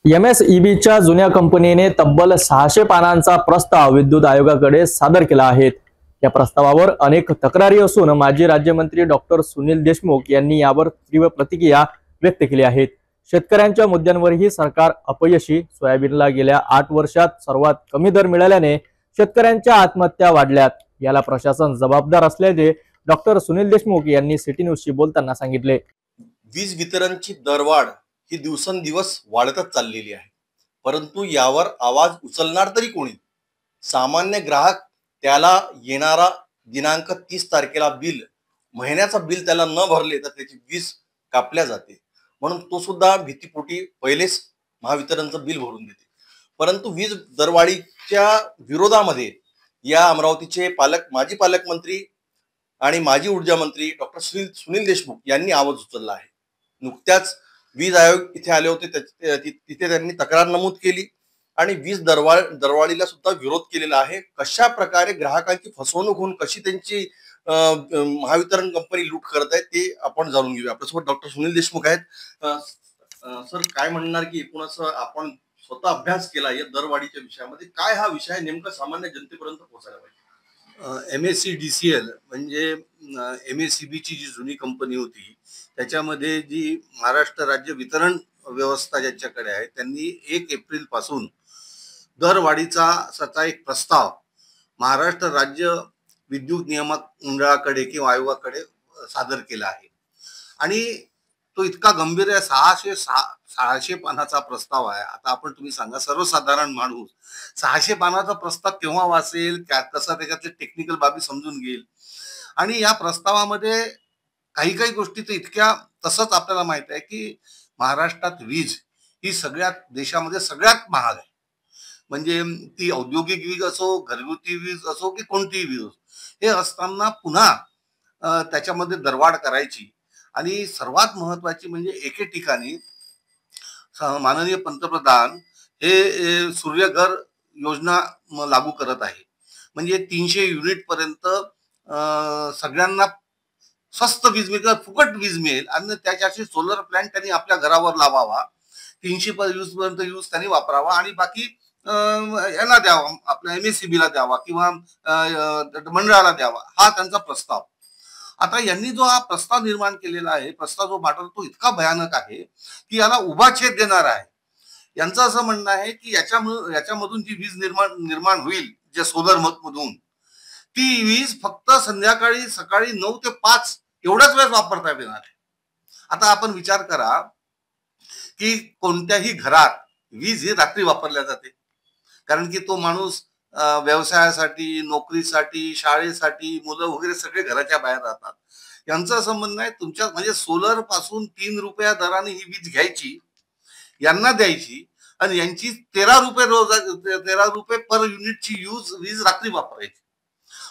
एमएसईबीच्या जुन्या कंपनीने तब्बल 600 पानांचा प्रस्ताव विद्युत आयोगाकडे सादर केला आहे। या प्रस्तावावर अनेक तक्रारी असून माजी राज्यमंत्री डॉक्टर सुनील देशमुख यांनी यावर तीव्र प्रतिक्रिया व्यक्त केली आहे। शेतकऱ्यांच्या मुद्द्यांवरही सरकार अपयशी, सोयाबीनला गेल्या 8 वर्षात सर्वात कमी दर मिळाल्याने शेतकऱ्यांच्या आत्महत्या वाढल्यात, याला प्रशासन जबाबदार असल्याचे डॉक्टर सुनील देशमुख यांनी सिटी न्यूजशी बोलताना सांगितले। वीज वितरणची दरवाढ ही दिवसेंदिवस वाढतच चाललेली आहे, परंतु यावर आवाज उचलणार तरी कोणी? सामान्य ग्राहक त्याला येणारा दिनांक 30 तारखेला बिल, महिन्याचा बिल त्याला न भरले तर त्याची वीज कापल्या जाते, म्हणून तो सुद्धा भीतीपोटी पहिलेच महावितरणचं बिल भरून देते। परंतु वीज दरवाढीच्या विरोधामध्ये या अमरावतीचे माजी पालकमंत्री आणि माजी ऊर्जा मंत्री डॉक्टर सुनील देशमुख यांनी आवाज उचलला आहे। नुकत्याच वीज आयोग इथे आले होते, तिथे त्यांनी तक्रार नमूद केली आणि वीज दरवाढीला सुद्धा विरोध केलेला आहे। कशा प्रकारे ग्राहकांची फसवणूक होऊन कशी त्यांची महावितरण कंपनी लूट करत आहे ते आपण जाणून घेऊया। आपल्यासोबत डॉक्टर सुनील देशमुख आहेत। सर, काय म्हणणार की एकूणच आपण स्वतः अभ्यास केला या दरवाढीच्या विषयामध्ये, काय हा विषय नेमका सामान्य जनतेपर्यंत पोहोचायला पाहिजे? MSEDCL म्हणजे MSEB ची जी जुनी कंपनी होती त्याच्यामध्ये जी महाराष्ट्र राज्य वितरण व्यवस्था ज्याच्याकडे आहे त्यांनी 1 एप्रिल पासून दरवाढीचा एक प्रस्ताव महाराष्ट्र राज्य विद्युत नियामक मंडळाकडे किंवा आयोगाकडे सादर केला आहे आणि तो इतका गंभीर आहे। 600 पानाचा प्रस्ताव आहे। आता तुम्ही सांगा, सर्वसाधारण माणूस 600 पानाचा प्रस्ताव केव्हा वाचेल, कसा त्याच्यातले टेक्निकल बाबी समजून घेईल? आणि या प्रस्तावामध्ये काही गोष्टी तर इतक्या, तसंच आपल्याला माहित आहे की महाराष्ट्रात वीज ही देशामध्ये सगळ्यात महाग आहे। म्हणजे ती औद्योगिक वीज असो, घरगुती वीज असो की कोणतीही वीज असो, हे असताना पुन्हा त्याच्यामध्ये दरवाढ करायची। आणि सर्वात महत्वाची म्हणजे एके ठिकाणी माननीय पंतप्रधान हे सूर्यघर योजना लागू करत आहे। म्हणजे 300 युनिट पर्यंत सगळ्यांना स्वस्त वीज मिळेल, फुकट वीज मिळेल आणि त्याच्याशी सोलर प्लॅन्ट त्यांनी आपल्या घरावर लावावा, 300 पर्यंत यूज त्यांनी वापरावा आणि बाकी यांना द्यावा, आपल्या MSEB ला द्यावा किंवा मंडळाला द्यावा, हा त्यांचा प्रस्ताव। आता यांनी जो हा प्रस्ताव निर्माण केलेला आहे, प्रस्ताव जो मांडला तो इतका भयानक आहे की याला उभा छेद देणार आहे। यांचं असं म्हणणं आहे की याच्यामधून जी वीज निर्माण होईल ज्या सोलर मधून, ती वीज फक्त सकाळी 9 ते 5 एवढाच वेळ वापरता येणार आहे। आता आपण विचार करा की कोणत्याही घरात वीज ही रात्री वापरल्या जाते, कारण की तो माणूस व्यवसायासाठी, नोकरीसाठी, शाळेसाठी, मुलं वगैरे सगळे घराच्या बाहेर राहतात। यांचं असं म्हणणं आहे तुमच्या म्हणजे सोलर पासून 3 रुपया दराने ही वीज घ्यायची, यांना द्यायची आणि यांची 13 रुपये पर युनिटची वीज रात्री वापरायची।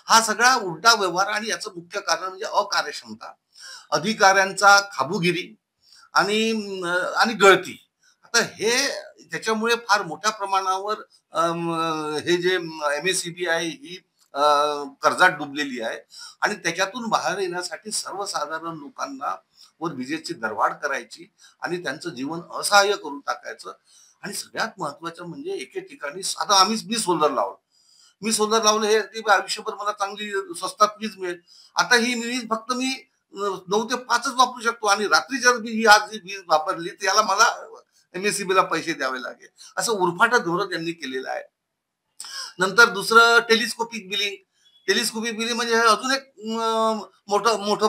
हा सगळा उलटा व्यवहार आणि याचं मुख्य कारण म्हणजे अकार्यक्षमता, अधिकाऱ्यांचा खाबुगिरी आणि गळती। आता हे त्याच्यामुळे फार मोठ्या प्रमाणावर हे जे MSEB आहे ही कर्जात डुबलेली आहे आणि त्याच्यातून बाहेर येण्यासाठी सर्वसाधारण लोकांना वर विजेची दरवाढ करायची आणि त्यांचं जीवन असहाय्य करून टाकायचं। आणि सगळ्यात महत्वाचं म्हणजे एके ठिकाणी आता मी सोलर लावलं हे आयुष्यभर मला चांगली स्वस्तात वीज मिळेल। आता ही वीज फक्त मी 9 ते 5च वापरू शकतो आणि रात्री जर मी आज वीज वापरली तर याला मला MSEB ला पैसे द्यावे लागेल, असं उरफाटा धोरण त्यांनी केलेलं आहे। नंतर दुसरं टेलिस्कोपिक बिलिंग म्हणजे अजून एक मोठं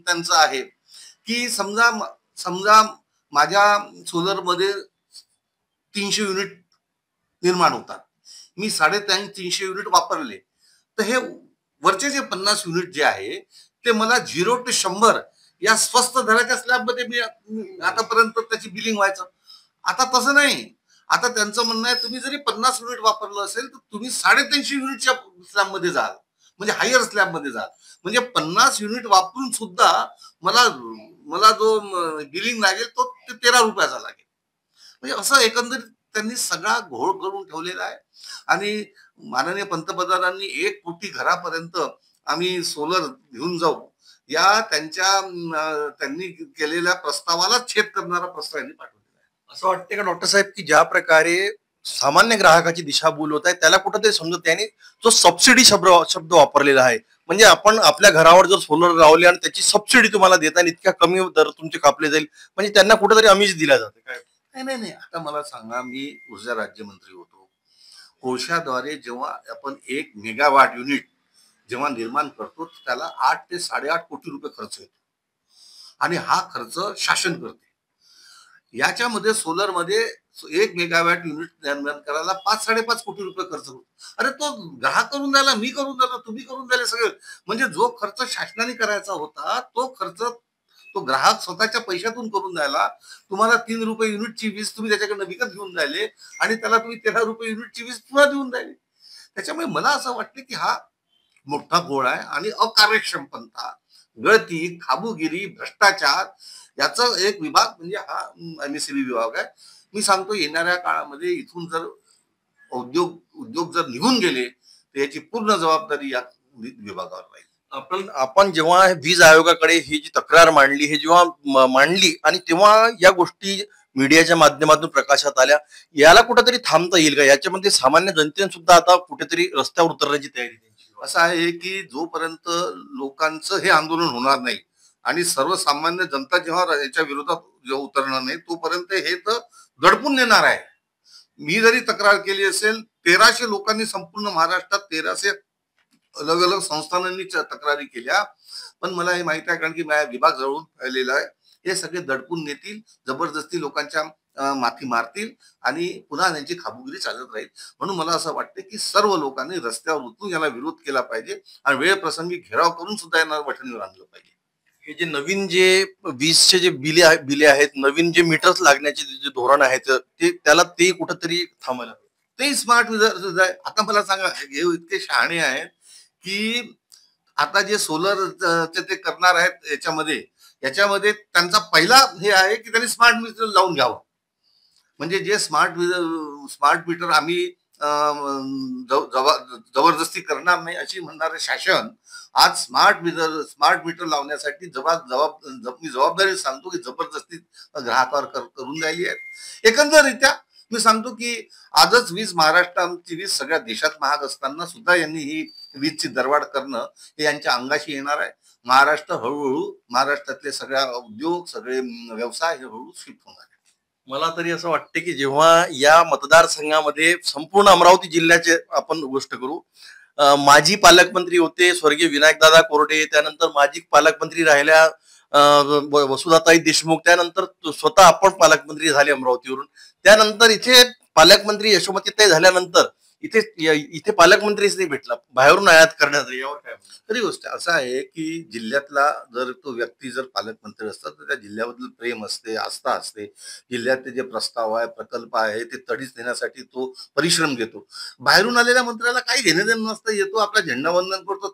त्यांचं आहे की समजा माझ्या सोलर मध्ये 300 युनिट निर्माण होतात, मी 350 युनिट वापरले तर हे वरचे जे 50 युनिट जे आहे ते मला 0 ते 100 या स्वस्त दराच्या स्लॅबमध्ये मी आतापर्यंत त्याची बिलिंग व्हायचं। आता तसं नाही, आता त्यांचं म्हणणं आहे तुम्ही जरी 50 युनिट वापरलं असेल तर तुम्ही 350 युनिटच्या स्लॅबमध्ये जाल, म्हणजे हायर स्लॅबमध्ये जाल। म्हणजे 50 युनिट वापरून सुद्धा मला जो बिलिंग लागेल तो 13 रुपयाचा लागेल। म्हणजे असं एकंदरीत त्यांनी सगळा घोळ करून ठेवलेला आहे आणि माननीय पंतप्रधानांनी 1 कोटी घरापर्यंत आम्ही सोलर घेऊन जाऊ या त्यांनी केलेल्या प्रस्तावाला छेद करणारा प्रस्ताव यांनी पाठवलेला आहे। असं वाटतं का डॉक्टर साहेब की ज्या प्रकारे सामान्य ग्राहकाची दिशाभूल होत आहे त्याला कुठंतरी समजत त्याने जो सबसिडी शब्द शब्द वापरलेला आहे, म्हणजे आपण आपल्या घरावर जर सोलर लावले आणि त्याची सबसिडी तुम्हाला देता आणि इतक्या कमी दर तुमचे कापले जाईल, म्हणजे त्यांना कुठेतरी आमिष दिला जाते काय? नाही नाही नाही, आता मला सांगा, मी ऊर्जा राज्यमंत्री होतो. कोळशाद्वारे जेव्हा आपण 1 मेगावॅट युनिट जेव्हा निर्माण करतो, त्याला 8 ते 8.5 कोटी रुपये खर्च येतो आणि हा खर्च शासन करते. याच्यामध्ये सोलरमध्ये 1 मेगावॅट युनिट निर्माण करायला 5-5.5 कोटी रुपये खर्च होतो. अरे तो ग्राहक करून द्यायला, मी करून द्यायला, तुम्ही करून द्यायला, सगळे. म्हणजे जो खर्च शासनाने करायचा होता तो खर्च तो ग्राहक स्वतःच्या पैशातून करून द्यायला, तुम्हाला 3 रुपये युनिटची वीज तुम्ही त्याच्याकडनं विकत घेऊन राहिले आणि त्याला तुम्ही 13 रुपये युनिटची वीज पुन्हा देऊन राहिले. त्याच्यामुळे मला असं वाटतं की हा मोठा घोळ आहे आणि अकार्यक्षमपणा, गळती, खाबुगिरी, भ्रष्टाचार याचा एक विभाग म्हणजे हा एमएससीबी विभाग आहे. मी सांगतो, येणाऱ्या काळामध्ये इथून जर उद्योग उद्योग जर निघून गेले तर याची पूर्ण जबाबदारी या विभागावर राहील. आपण जेव्हा वीज आयोगाकडे ही जी तक्रार मांडली, हे जेव्हा मांडली आणि तेव्हा या गोष्टी मीडियाच्या माध्यमातून प्रकाशात आल्या, याला कुठेतरी थांबता येईल का? याच्यामध्ये सामान्य जनतेने सुद्धा आता कुठेतरी रस्त्यावर उतरण्याची तयारी त्यांची. असं आहे की जोपर्यंत लोकांचं हे आंदोलन होणार नाही आणि सर्वसामान्य जनता जेव्हा याच्या विरोधात जेव्हा उतरणार नाही, तोपर्यंत हे तर दडपून नेणार आहे. मी जरी तक्रार केली असेल, 1300 लोकांनी संपूर्ण महाराष्ट्रात 1300 अलग अलग संस्थानांनी तक्रारी केल्या, पण मला हे माहित आहे, कारण की माझा विभाग जवळून फैलेला आहे. हे सगळे दडपून नेतील, जबरदस्ती लोकांच्या माथी मारतील आणि पुन्हा त्यांची खाबुगिरी चालत राहील. म्हणून मला असं वाटतं की सर्व लोकांनी रस्त्यावर उतरून याला विरोध केला पाहिजे आणि वेळ प्रसंगी घेराव करून सुद्धा यांना वठणीवर आणलं पाहिजे. हे जे नवीन जे वीजचे जे बिले आहेत, नवीन जे मीटर्स लागण्याचे जे धोरण आहे, ते त्याला ते कुठंतरी थांबायला हवं. ते स्मार्ट मीटर आहे. आता मला सांगा, हे इतके शहाणे आहेत की आता जे सोलर ते करणार आहेत, याच्यामध्ये त्यांचा पहिला हे आहे की त्यांनी स्मार्ट मीटर लावून घ्यावं. म्हणजे जे स्मार्ट मीटर आम्ही जबरदस्ती करणार नाही अशी म्हणणारे शासन आज स्मार्ट मीटर लावण्यासाठी मी जबाबदारी सांगतो की जबरदस्ती ग्राहकावर करून राहिली आहे. एकंदरीत्या मी सांगतो की आजच महाराष्ट्राची वीज सगळ्या देशात महाग असताना सुद्धा यांनी ही वीजची दरवाढ करणं हे यांच्या अंगाशी येणार आहे. महाराष्ट्रातले सगळ्या उद्योग, सगळे व्यवसाय हे हळूहळू शिफ्ट होणार आहे. मला तरी असं वाटतं की जेव्हा या मतदारसंघामध्ये संपूर्ण अमरावती जिल्ह्याचे आपण गोष्ट करू, माजी पालकमंत्री होते स्वर्गीय विनायकदादा कोरडे, त्यानंतर माजी पालकमंत्री राहिल्या वसुधाताई देशमुख, त्यानंतर स्वतः आपण पालकमंत्री झाले अमरावतीवरून, त्यानंतर इथे पालकमंत्री यशोमतीताई झाल्यानंतर इथे इथे पालकमंत्रीच नाही भेटला, बाहेरून आयात करण्यात आली. यावर काय? खरी गोष्ट असं आहे की जिल्ह्यातला जर तो व्यक्ती जर पालकमंत्री असतात तर त्या जिल्ह्याबद्दल प्रेम असते, आस्था असते. जिल्ह्यातले जे प्रस्ताव आहे, प्रकल्प आहे ते तडीस देण्यासाठी तो परिश्रम घेतो. बाहेरून आलेल्या मंत्र्याला काही घेणं देणं नसतं. येतो, आपला झेंडावंदन करतो,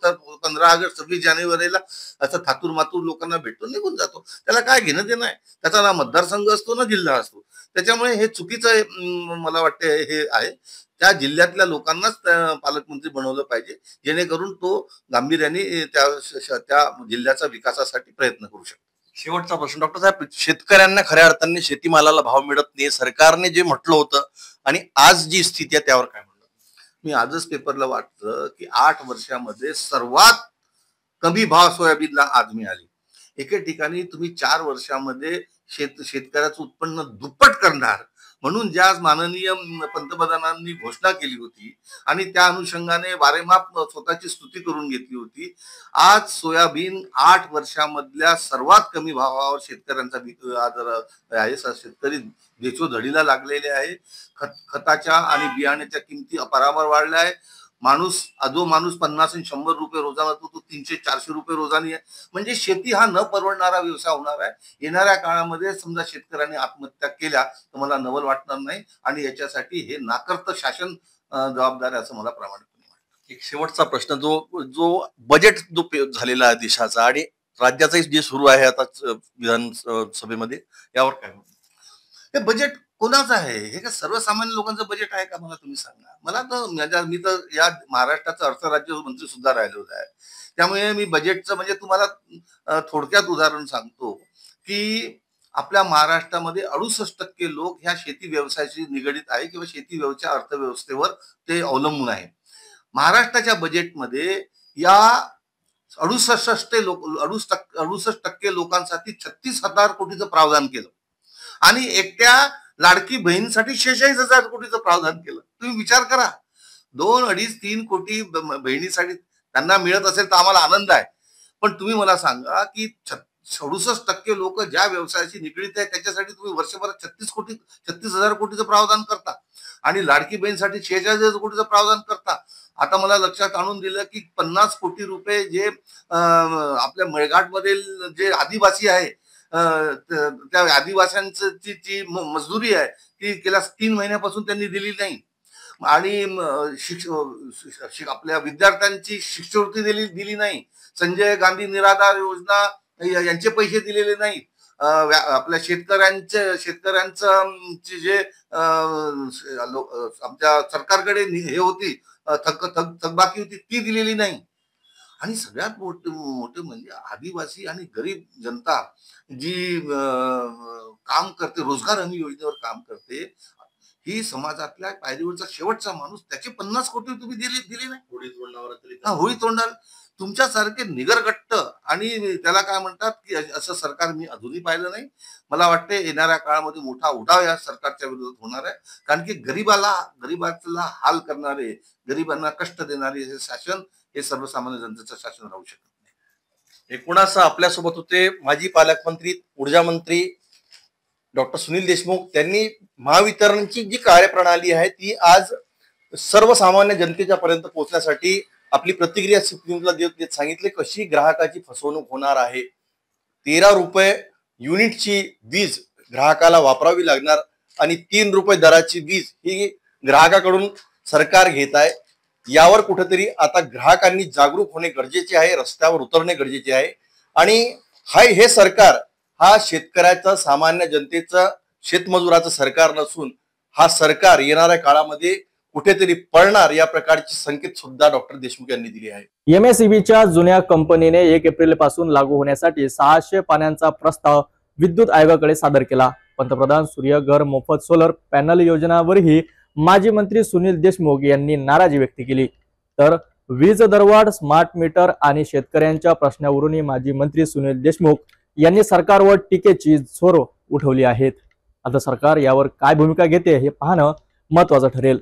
15 ऑगस्ट 26 जानेवारीला असं थातूर मातूर लोकांना भेटतो, निघून जातो. त्याला काय घेणं देणं आहे? त्याचा ना मतदारसंघ असतो ना जिल्हा असतो. त्याच्यामुळे हे चुकीचं मला वाटतं हे आहे. त्या जिल्ह्यातल्या लोकांनाच पालकमंत्री बनवलं पाहिजे, जेणेकरून तो गांभीर्याने त्या जिल्ह्याचा विकासासाठी प्रयत्न करू शकतो. शेवटचा प्रश्न डॉक्टर साहेब, शेतकऱ्यांना खऱ्या अर्थाने शेतीमालाला भाव मिळत नाही, सरकारने जे म्हटलं होतं आणि आज जी स्थिती आहे त्यावर काय म्हणलं? मी आजच पेपरला वाचलं की 8 वर्षामध्ये सर्वात कमी भाव सोयाबीनला आज मिळाली. एके ठिकाणी तुम्ही 4 वर्षामध्ये शेतकऱ्याचं उत्पन्न दुप्पट करणार म्हणून ज्या माननीय पंतप्रधानांनी घोषणा केली होती आणि त्या अनुषंगाने वारेमाप स्वतःची स्तुती करून घेतली होती, आज सोयाबीन 8 वर्षामधल्या सर्वात कमी भावावर शेतकऱ्यांचा आहे. शेतकरी बेचोधडीला लागलेले आहे. खताच्या आणि बियाण्याच्या किमती अपारावर वाढल्या आहे. माणूस 50 आणि 100 रुपये रोजाना तो 300-400 रुपये रोजानी आहे. म्हणजे शेती हा न परवडणारा व्यवसाय होणार आहे. येणाऱ्या काळामध्ये समजा शेतकऱ्यांनी आत्महत्या केल्या तर मला नवल वाटणार नाही आणि याच्यासाठी हे नाकर्त शासन जबाबदार आहे असं मला प्रामाणिकपणे वाटतं. एक शेवटचा प्रश्न, जो बजेट झालेला आहे देशाचा आणि राज्याचाही जे सुरू आहे आता विधानसभेमध्ये, यावर काय? हे बजेट कोणाचं आहे? हे का सर्वसामान्य लोकांचं बजेट आहे का? मला तुम्ही सांगा. मला तर मी तर या महाराष्ट्राचा अर्थ राज्यमंत्री सुद्धा राहिलेलो आहे. त्यामुळे मी बजेटचं म्हणजे तुम्हाला थोडक्यात उदाहरण सांगतो की आपल्या महाराष्ट्रामध्ये 68% लोक ह्या शेती व्यवसायाशी निगडित आहे किंवा शेती व्यवसाय अर्थव्यवस्थेवर ते अवलंबून आहे. महाराष्ट्राच्या बजेटमध्ये या 68% लोकांसाठी 36,000 कोटीचं प्रावधान केलं आणि एकट्या लाडकी बहिणीसाठी 46,000 कोटीचं प्रावधान केलं. तुम्ही विचार करा, 2, 2.5, 3 कोटी बहिणीसाठी त्यांना मिळत असेल तर आम्हाला आनंद आहे. पण तुम्ही मला सांगा की 67% लोक ज्या व्यवसायाशी निगडीत आहे त्याच्यासाठी तुम्ही वर्षभरात 36,000 कोटीचं प्रावधान करता आणि लाडकी बहीणसाठी 46,000 कोटीचं प्रावधान करता. आता मला लक्षात आणून दिलं की 50 कोटी रुपये जे आपल्या मेळघाट मधील जे आदिवासी आहे त्या आदिवासींची जी मजुरी आहे ती गेल्या 3 महिन्यापासून त्यांनी दिली नाही आणि आपल्या विद्यार्थ्यांची शिष्यवृत्ती दिली नाही. संजय गांधी निराधार योजना यांचे पैसे दिलेले नाहीत. आपल्या शेतकऱ्यांचं जे आमच्या सरकारकडे हे होती थकबाकी होती ती दिलेली नाही. आणि सगळ्यात मोठं म्हणजे आदिवासी आणि गरीब जनता जी काम करते, रोजगार हमी योजनेवर काम करते, ही समाजातल्या पायरीवरचा शेवटचा माणूस, त्याचे 50 कोटी तुम्ही दिले नाही. होळी तोंडावर तुमच्यासारखे निगरगट्ट आणि त्याला काय म्हणतात की असं सरकार मी अजूनही पाहिलं नाही. मला वाटते येणाऱ्या काळामध्ये मोठा उठाव या सरकारच्या विरोधात होणार आहे, कारण की गरीबाला हाल करणारे, गरिबांना कष्ट देणारे हे शासन हे सर्वसामान्य जनतेचं शासन राहू शकत नाही. एकूणच आपल्यासोबत होते माजी पालकमंत्री, ऊर्जा मंत्री डॉक्टर सुनील देशमुख. त्यांनी महावितरणची जी कार्यप्रणाली आहे ती आज सर्वसामान्य जनतेच्या पर्यंत पोहोचण्यासाठी आपली प्रतिक्रिया सुप्रीमला देत सांगितले कशी ग्राहकाची फसवणूक होणार आहे. 13 रुपये युनिटची वीज ग्राहकाला वापरावी लागणार आणि 3 रुपये दराची वीज ही ग्राहकाकडून सरकार घेत आहे. यावर कुठेतरी आता ग्राहकांनी जागरूक होणे गरजेचे आहे, रस्त्यावर उतरणे गरजेचे आहे. आणि हे सरकार हा शेतकऱ्याचं, सामान्य जनतेचं, शेतमजुराचं सरकार नसून हा सरकार येणाऱ्या काळामध्ये कुठेतरी पळणार या प्रकारचे संकेत सुद्धा डॉक्टर देशमुख यांनी दिले आहे. एमएसईबीच्या जुन्या कंपनीने 1 एप्रिल पासून लागू होण्यासाठी 600 पानांचा प्रस्ताव विद्युत आयोगाकडे सादर केला. पंतप्रधान सूर्यघर मोफत सोलर पॅनल योजनावरही माजी मंत्री सुनील देशमुख यांनी नाराजी व्यक्त केली. तर वीज दरवाढ, स्मार्ट मीटर आणि शेतकऱ्यांच्या प्रश्नावरूनही माजी मंत्री सुनील देशमुख यांनी सरकारवर टीकेची झोड उठवली आहेत. आता सरकार यावर काय भूमिका घेते हे पाहणं महत्त्वाचं ठरेल.